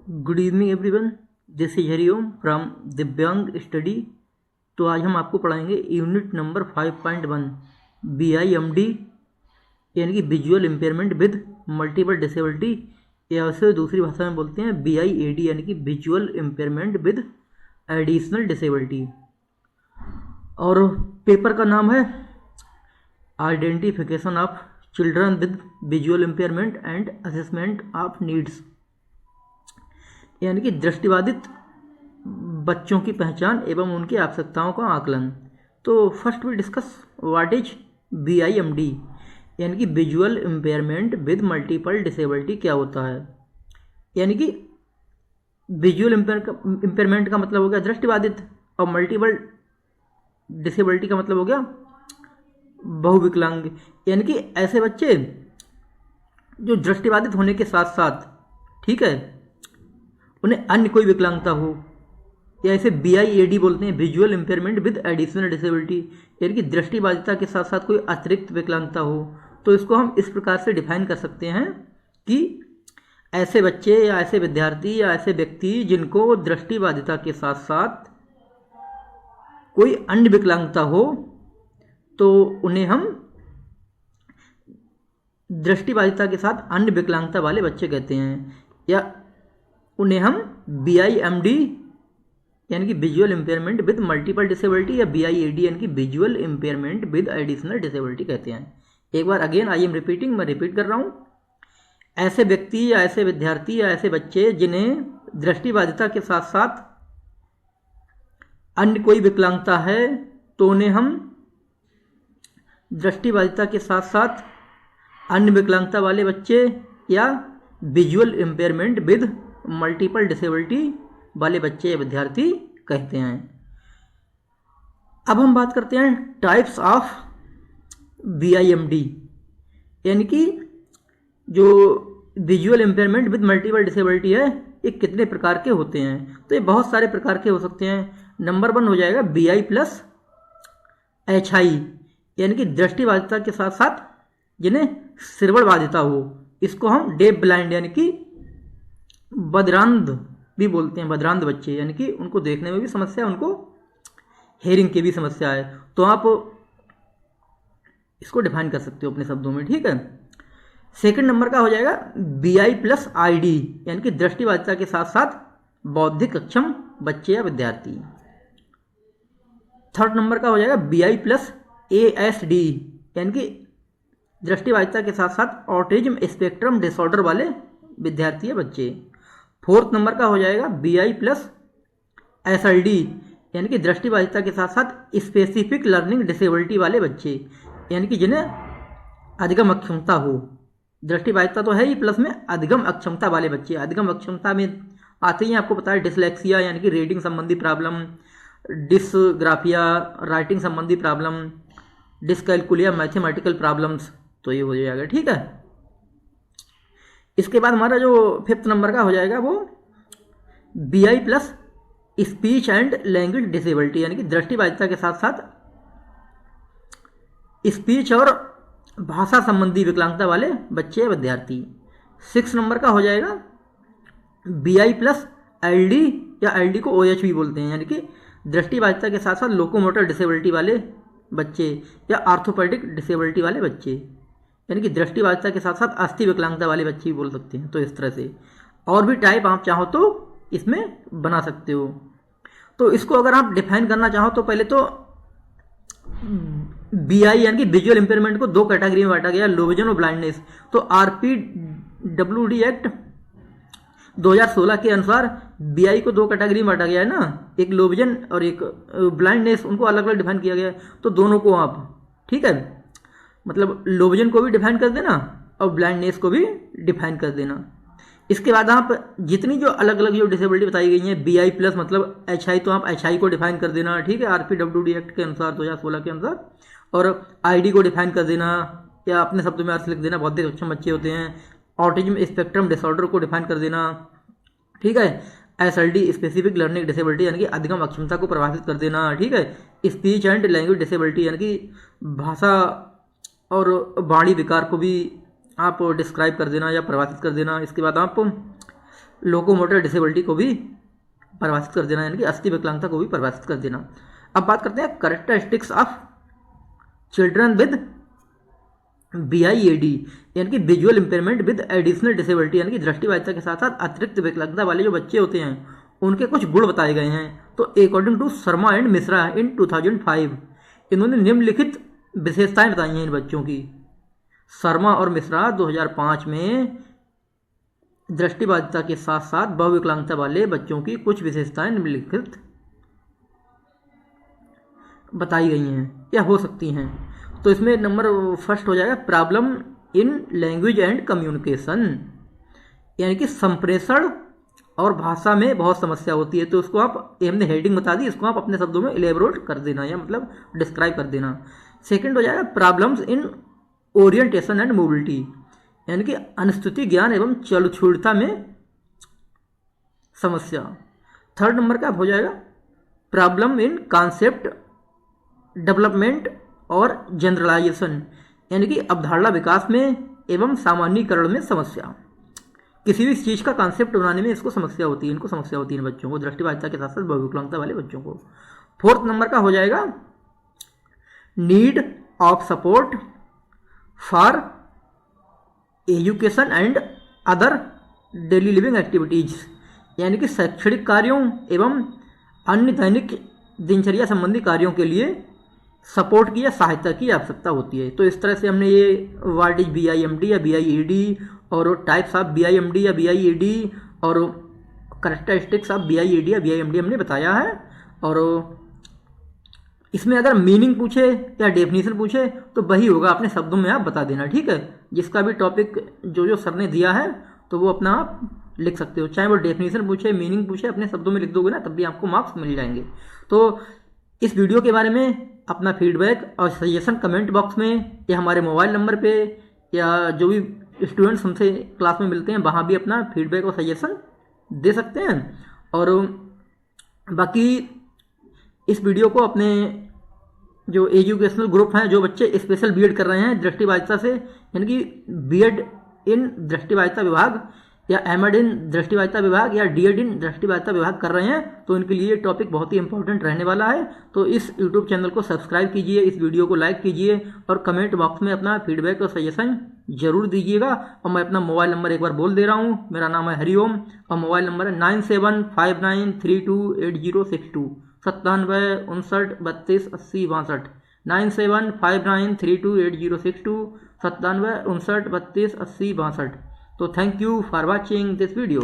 Good evening everyone, this is Hariom from दिव्यांग study. तो आज हम आपको पढ़ाएंगे यूनिट नंबर 5.1 BIMD यानी कि visual impairment with multiple disability, या उसे दूसरी भाषा में बोलते हैं BIAD यानी कि visual impairment with additional disability. और पेपर का नाम है identification of children with visual impairment and assessment of needs, यानी कि दृष्टिबाधित बच्चों की पहचान एवं उनकी आवश्यकताओं का आकलन। तो first we discuss what is BIMD यानी कि visual impairment with multiple disability क्या होता है। यानी कि विजुअल इम्पेयरमेंट का मतलब हो गया दृष्टिबाधित, और मल्टीपल डिसेबिलिटी का मतलब हो गया बहुविकलांग, यानी कि ऐसे बच्चे जो दृष्टिबाधित होने के साथ साथ, ठीक है, उन्हें अन्य कोई विकलांगता हो, या इसे BIAD बोलते हैं, visual impairment with additional disability, यानी कि दृष्टिबाधिता के साथ साथ कोई अतिरिक्त विकलांगता हो। तो इसको हम इस प्रकार से डिफाइन कर सकते हैं कि ऐसे बच्चे या ऐसे विद्यार्थी या ऐसे व्यक्ति जिनको दृष्टिबाधिता के साथ साथ कोई अन्य विकलांगता हो, तो उन्हें हम दृष्टिबाधिता के साथ अन्य विकलांगता वाले बच्चे कहते हैं, या उन्हें हम BIMD यानी कि visual impairment with multiple disability या BIAD यानी कि visual impairment with additional disability कहते हैं। एक बार अगेन आई एम रिपीटिंग, मैं रिपीट कर रहा हूँ। ऐसे व्यक्ति या ऐसे विद्यार्थी या ऐसे बच्चे जिन्हें दृष्टिबाधिता के साथ साथ अन्य कोई विकलांगता है, तो उन्हें हम दृष्टिबाधिता के साथ साथ अन्य विकलांगता वाले बच्चे या visual impairment with multiple disability वाले बच्चे या विद्यार्थी कहते हैं। अब हम बात करते हैं टाइप्स ऑफ BIMD, यानी कि जो visual impairment with multiple disability है, ये कितने प्रकार के होते हैं। तो ये बहुत सारे प्रकार के हो सकते हैं। नंबर 1 हो जाएगा BI प्लस HI, यानी कि दृष्टिबाधिता के साथ साथ जिन्हें श्रवण बाधिता हो, इसको हम डेफ ब्लाइंड यानी कि बधिरांध भी बोलते हैं। बधिरांध बच्चे यानी कि उनको देखने में भी समस्या है, उनको हेयरिंग की भी समस्या है। तो आप इसको डिफाइन कर सकते हो अपने शब्दों में, ठीक है। सेकंड नंबर का हो जाएगा BI प्लस ID, यानी कि दृष्टिबाधिता के साथ साथ बौद्धिक अक्षम बच्चे या विद्यार्थी। थर्ड नंबर का हो जाएगा BI प्लस ASD, यानी कि दृष्टिबाधिता के साथ साथ ऑटिज्म स्पेक्ट्रम डिसऑर्डर वाले विद्यार्थी या बच्चे। फोर्थ नंबर का हो जाएगा BI प्लस SLD, यानी कि दृष्टिबाधिता के साथ साथ स्पेसिफिक लर्निंग डिसेबिलिटी वाले बच्चे, यानी कि जिन्हें अधिगम अक्षमता हो। दृष्टिबाधिता तो है ही, प्लस में अधिगम अक्षमता वाले बच्चे। अधिगम अक्षमता में आते ही आपको पता है डिसलेक्सिया यानी कि रीडिंग संबंधी प्रॉब्लम, डिसग्राफिया राइटिंग संबंधी प्रॉब्लम, डिसकैलकुलिया मैथमेटिकल प्रॉब्लम्स, तो ये हो जाएगा, ठीक है। इसके बाद हमारा जो फिफ्थ नंबर का हो जाएगा वो BI plus speech and language disability, यानी कि दृष्टिबाधिता के साथ साथ स्पीच और भाषा संबंधी विकलांगता वाले बच्चे या विद्यार्थी। 6 नंबर का हो जाएगा BI प्लस LD, या LD को OH भी बोलते हैं, यानी कि दृष्टिबाधिता के साथ साथ लोकोमोटर डिसेबिलिटी वाले बच्चे या आर्थोपेडिक डिसेबिलिटी वाले बच्चे, यानी कि दृष्टिबाधिता के साथ साथ अस्थि विकलांगता वाले बच्चे भी बोल सकते हैं। तो इस तरह से और भी टाइप आप चाहो तो इसमें बना सकते हो। तो इसको अगर आप डिफाइन करना चाहो तो पहले तो BI यानी कि विजुअल इम्पेयरमेंट को 2 कैटेगरी में बांटा गया, लो विजन और ब्लाइंडनेस। तो RPWD एक्ट 2016 के अनुसार BI को 2 कैटेगरी में बांटा गया है ना, एक लो विजन और एक ब्लाइंडनेस, उनको अलग अलग डिफाइन किया गया है। तो दोनों को आप, ठीक है, मतलब लो विजन को भी डिफाइन कर देना और ब्लाइंडनेस को भी डिफाइन कर देना। इसके बाद आप जितनी जो अलग अलग जो डिसेबिलिटी बताई गई हैं, BI प्लस मतलब HI, तो आप HI को डिफाइन कर देना, ठीक है, RPWD एक्ट के अनुसार 2016 के अनुसार, और ID को डिफाइन कर देना, या अपने शब्दों में अर्थ लिख देना, बौद्धिक अक्षम बच्चे होते हैं। ऑटिज्म स्पेक्ट्रम डिसऑर्डर को डिफाइन कर देना, ठीक है। SLD स्पेसिफिक लर्निंग डिसेबिलिटी, यानी कि अधिगम अक्षमता को प्रभावित कर देना, ठीक है। स्पीच एंड लैंग्वेज डिसेबिलिटी, यानी कि भाषा और वाणी विकार को भी आप डिस्क्राइब कर देना या परिभाषित कर देना। इसके बाद आप लोकोमोटर डिसेबिलिटी को भी परिभाषित कर देना, यानी कि अस्थि विकलांगता को भी परिभाषित कर देना। अब बात करते हैं characteristics of children with BIAD, यानी कि visual impairment with additional disability, यानी कि दृष्टिबाधिता के साथ साथ अतिरिक्त विकलांगता वाले जो बच्चे होते हैं उनके कुछ गुण बताए गए हैं। तो according to Sharma and Mishra in 2005 इन्होंने निम्नलिखित विशेषताएं बताई हैं इन बच्चों की। शर्मा और मिश्रा 2005 में दृष्टिबाधिता के साथ साथ बहुविकलांगता वाले बच्चों की कुछ विशेषताएं निम्नलिखित बताई गई हैं या हो सकती हैं। तो इसमें नंबर फर्स्ट हो जाएगा problem in language and communication, यानी कि संप्रेषण और भाषा में बहुत समस्या होती है। तो उसको आप, हमने हेडिंग बता दी, इसको आप अपने शब्दों में इलेबोरेट कर देना या मतलब डिस्क्राइब कर देना। सेकंड हो जाएगा problems in orientation and mobility, यानी कि अनुस्तुति ज्ञान एवं चलछुलता में समस्या। थर्ड नंबर का हो जाएगा प्रॉब्लम इन कॉन्सेप्ट डेवलपमेंट और जनरलाइजेशन, यानी कि अवधारणा विकास में एवं सामान्यीकरण में समस्या। किसी भी चीज़ का कॉन्सेप्ट बनाने में इसको समस्या होती है, इनको समस्या होती है इन बच्चों को, दृष्टिबाधिता के साथ साथ बहुविकलांगता वाले बच्चों को। फोर्थ नंबर का हो जाएगा need of support for education and other daily living activities, यानी कि शैक्षणिक कार्यों एवं अन्य दैनिक दिनचर्या संबंधी कार्यों के लिए सपोर्ट की या सहायता की आवश्यकता होती है। तो इस तरह से हमने ये व्हाट इज BIMD या BIED और टाइप्स ऑफ BIMD या BIED और कैरेक्टरिस्टिक्स ऑफ BIED या BIMD हमने बताया है। और इसमें अगर मीनिंग पूछे या डेफिनेशन पूछे तो वही होगा, अपने शब्दों में आप बता देना, ठीक है। जिसका भी टॉपिक जो सर ने दिया है तो वो अपना आप लिख सकते हो, चाहे वो डेफिनेशन पूछे मीनिंग पूछे, अपने शब्दों में लिख दोगे ना तब भी आपको मार्क्स मिल जाएंगे। तो इस वीडियो के बारे में अपना फीडबैक और सजेशन कमेंट बॉक्स में या हमारे मोबाइल नंबर पे या जो भी स्टूडेंट्स हमसे क्लास में मिलते हैं वहाँ भी अपना फीडबैक और सजेशन दे सकते हैं। और बाकी इस वीडियो को अपने जो एजुकेशनल ग्रुप हैं, जो बच्चे स्पेशल बीएड कर रहे हैं दृष्टिबाधिता से, यानी कि बीएड इन दृष्टिबाधिता विभाग या एमएड इन दृष्टिबाधिता विभाग या डीएड इन दृष्टिबाधिता विभाग कर रहे हैं, तो इनके लिए टॉपिक बहुत ही इंपॉर्टेंट रहने वाला है। तो इस यूट्यूब चैनल को सब्सक्राइब कीजिए, इस वीडियो को लाइक कीजिए और कमेंट बॉक्स में अपना फीडबैक और सजेशन जरूर दीजिएगा। और मैं अपना मोबाइल नंबर एक बार बोल दे रहा हूँ, मेरा नाम है हरिओम और मोबाइल नंबर है 9759328062, 9759328062, 9759328062, 9759328062। तो thank you for watching this video.